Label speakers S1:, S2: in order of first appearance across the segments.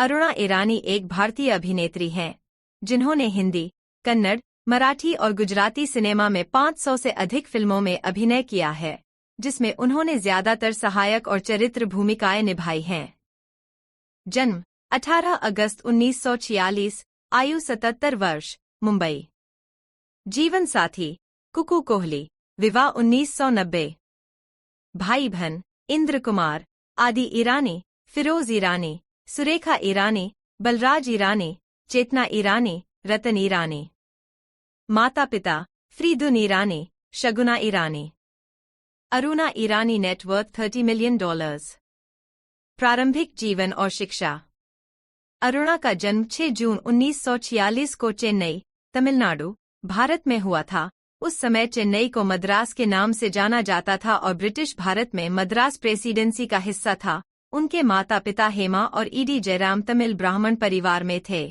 S1: अरुणा ईरानी एक भारतीय अभिनेत्री हैं, जिन्होंने हिंदी, कन्नड़, मराठी और गुजराती सिनेमा में 500 से अधिक फिल्मों में अभिनय किया है, जिसमें उन्होंने ज्यादातर सहायक और चरित्र भूमिकाएं निभाई हैं। जन्म 18 अगस्त 1946, आयु 77 वर्ष, मुंबई। जीवन साथी कुकू कोहली, विवाह 1990। भाई बहन इंद्र कुमार, आदि ईरानी, फिरोज ईरानी, सुरेखा ईरानी, बलराज ईरानी, चेतना ईरानी, रतन ईरानी। माता पिता फ्रीदुन ईरानी, शगुना ईरानी। अरुणा ईरानी नेटवर्थ $30 मिलियन। प्रारंभिक जीवन और शिक्षा। अरुणा का जन्म 6 जून 1946 को चेन्नई, तमिलनाडु, भारत में हुआ था। उस समय चेन्नई को मद्रास के नाम से जाना जाता था और ब्रिटिश भारत में मद्रास प्रेसिडेंसी का हिस्सा था। उनके माता पिता हेमा और ईडी जयराम तमिल ब्राह्मण परिवार में थे।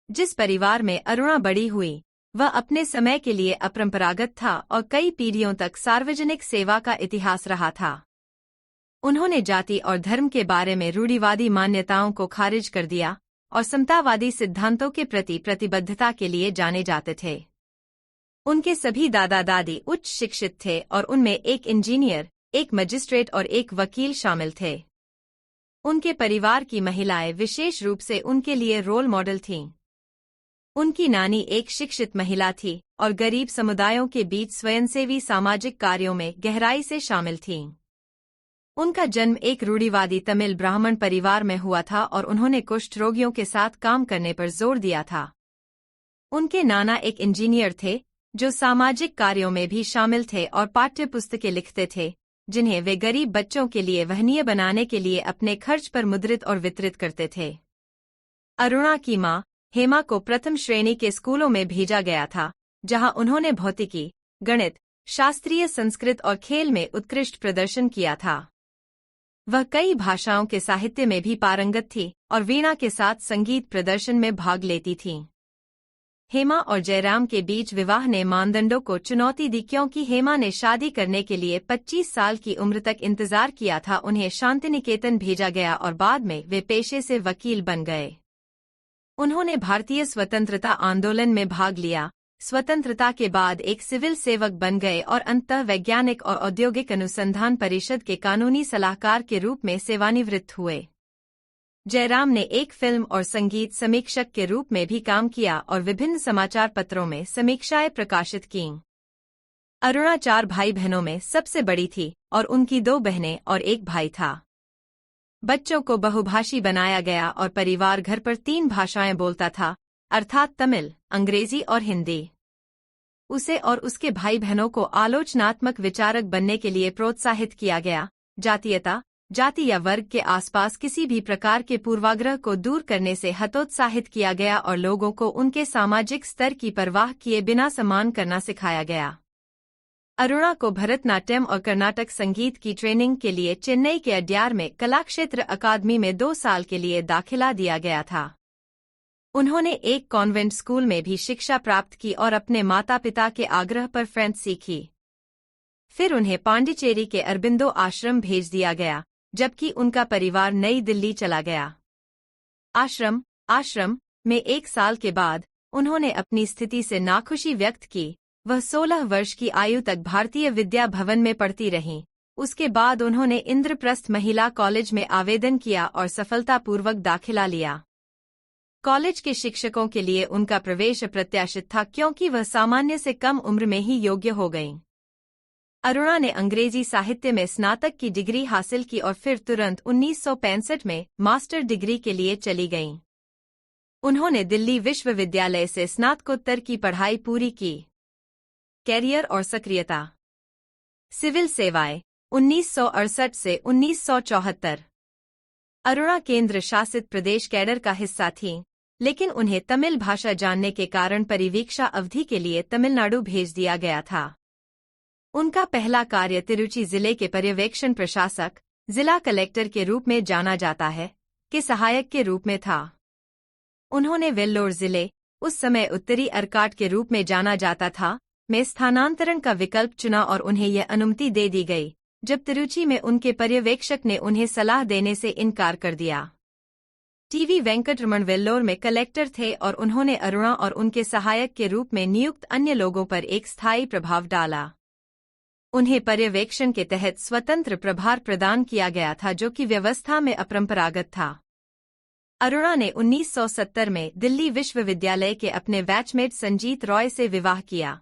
S1: जिस परिवार में अरुणा बड़ी हुई, वह अपने समय के लिए अपरंपरागत था और कई पीढ़ियों तक सार्वजनिक सेवा का इतिहास रहा था। उन्होंने जाति और धर्म के बारे में रूढ़िवादी मान्यताओं को खारिज कर दिया और समतावादी सिद्धांतों के प्रति प्रतिबद्धता के लिए जाने जाते थे। उनके सभी दादा दादी उच्च शिक्षित थे और उनमें एक इंजीनियर, एक मजिस्ट्रेट और एक वकील शामिल थे। उनके परिवार की महिलाएं विशेष रूप से उनके लिए रोल मॉडल थीं। उनकी नानी एक शिक्षित महिला थी और गरीब समुदायों के बीच स्वयंसेवी सामाजिक कार्यों में गहराई से शामिल थीं। उनका जन्म एक रूढ़िवादी तमिल ब्राह्मण परिवार में हुआ था और उन्होंने कुष्ठ रोगियों के साथ काम करने पर जोर दिया था। उनके नाना एक इंजीनियर थे जो सामाजिक कार्यों में भी शामिल थे और पाठ्य पुस्तकें लिखते थे, जिन्हें वे गरीब बच्चों के लिए वहनीय बनाने के लिए अपने खर्च पर मुद्रित और वितरित करते थे। अरुणा की मां हेमा को प्रथम श्रेणी के स्कूलों में भेजा गया था, जहां उन्होंने भौतिकी, गणित, शास्त्रीय संस्कृत और खेल में उत्कृष्ट प्रदर्शन किया था। वह कई भाषाओं के साहित्य में भी पारंगत थी और वीणा के साथ संगीत प्रदर्शन में भाग लेती थीं। हेमा और जयराम के बीच विवाह ने मानदंडों को चुनौती दी क्योंकि हेमा ने शादी करने के लिए 25 साल की उम्र तक इंतजार किया था। उन्हें शांतिनिकेतन भेजा गया और बाद में वे पेशे से वकील बन गए। उन्होंने भारतीय स्वतंत्रता आंदोलन में भाग लिया, स्वतंत्रता के बाद एक सिविल सेवक बन गए और अंततः वैज्ञानिक और औद्योगिक अनुसंधान परिषद के कानूनी सलाहकार के रूप में सेवानिवृत्त हुए। जयराम ने एक फिल्म और संगीत समीक्षक के रूप में भी काम किया और विभिन्न समाचार पत्रों में समीक्षाएं प्रकाशित कीं। अरुणा 4 भाई बहनों में सबसे बड़ी थी और उनकी 2 बहनें और एक भाई था। बच्चों को बहुभाषी बनाया गया और परिवार घर पर 3 भाषाएं बोलता था, अर्थात तमिल, अंग्रेजी और हिंदी। उसे और उसके भाई बहनों को आलोचनात्मक विचारक बनने के लिए प्रोत्साहित किया गया। जातीयता, जाति या वर्ग के आसपास किसी भी प्रकार के पूर्वाग्रह को दूर करने से हतोत्साहित किया गया और लोगों को उनके सामाजिक स्तर की परवाह किए बिना सम्मान करना सिखाया गया। अरुणा को भरतनाट्यम और कर्नाटक संगीत की ट्रेनिंग के लिए चेन्नई के अड्यार में कलाक्षेत्र अकादमी में 2 साल के लिए दाखिला दिया गया था। उन्होंने एक कॉन्वेंट स्कूल में भी शिक्षा प्राप्त की और अपने माता पिता के आग्रह पर फ्रेंच सीखी। फिर उन्हें पांडिचेरी के अरबिंदो आश्रम भेज दिया गया, जबकि उनका परिवार नई दिल्ली चला गया। आश्रम में 1 साल के बाद उन्होंने अपनी स्थिति से नाखुशी व्यक्त की। वह 16 वर्ष की आयु तक भारतीय विद्या भवन में पढ़ती रहीं। उसके बाद उन्होंने इंद्रप्रस्थ महिला कॉलेज में आवेदन किया और सफलतापूर्वक दाखिला लिया। कॉलेज के शिक्षकों के लिए उनका प्रवेश अप्रत्याशित था क्योंकि वह सामान्य से कम उम्र में ही योग्य हो गईं। अरुणा ने अंग्रेजी साहित्य में स्नातक की डिग्री हासिल की और फिर तुरंत 1965 में मास्टर डिग्री के लिए चली गईं। उन्होंने दिल्ली विश्वविद्यालय से स्नातकोत्तर की पढ़ाई पूरी की। कैरियर और सक्रियता। सिविल सेवाएं 1968 से 1974। अरुणा केंद्र शासित प्रदेश कैडर का हिस्सा थीं, लेकिन उन्हें तमिल भाषा जानने के कारण परिवीक्षा अवधि के लिए तमिलनाडु भेज दिया गया था। उनका पहला कार्य तिरुचि जिले के पर्यवेक्षण प्रशासक, जिला कलेक्टर के रूप में जाना जाता है, के सहायक के रूप में था। उन्होंने वेल्लोर जिले, उस समय उत्तरी अर्काट के रूप में जाना जाता था, में स्थानांतरण का विकल्प चुना और उन्हें यह अनुमति दे दी गई, जब तिरुचि में उनके पर्यवेक्षक ने उन्हें सलाह देने से इनकार कर दिया। टीवी वेंकटरमण वेल्लोर में कलेक्टर थे और उन्होंने अरुणा और उनके सहायक के रूप में नियुक्त अन्य लोगों पर एक स्थायी प्रभाव डाला। उन्हें पर्यवेक्षण के तहत स्वतंत्र प्रभार प्रदान किया गया था जो कि व्यवस्था में अपरंपरागत था। अरुणा ने 1970 में दिल्ली विश्वविद्यालय के अपने बैचमेट संजीत रॉय से विवाह किया।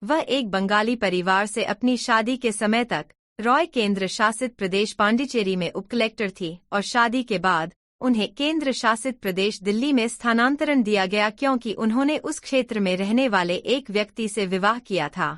S1: वह एक बंगाली परिवार से अपनी शादी के समय तक रॉय केंद्र शासित प्रदेश पांडिचेरी में उपकलेक्टर थी और शादी के बाद उन्हें केंद्र शासित प्रदेश दिल्ली में स्थानांतरण दिया गया क्योंकि उन्होंने उस क्षेत्र में रहने वाले एक व्यक्ति से विवाह किया था।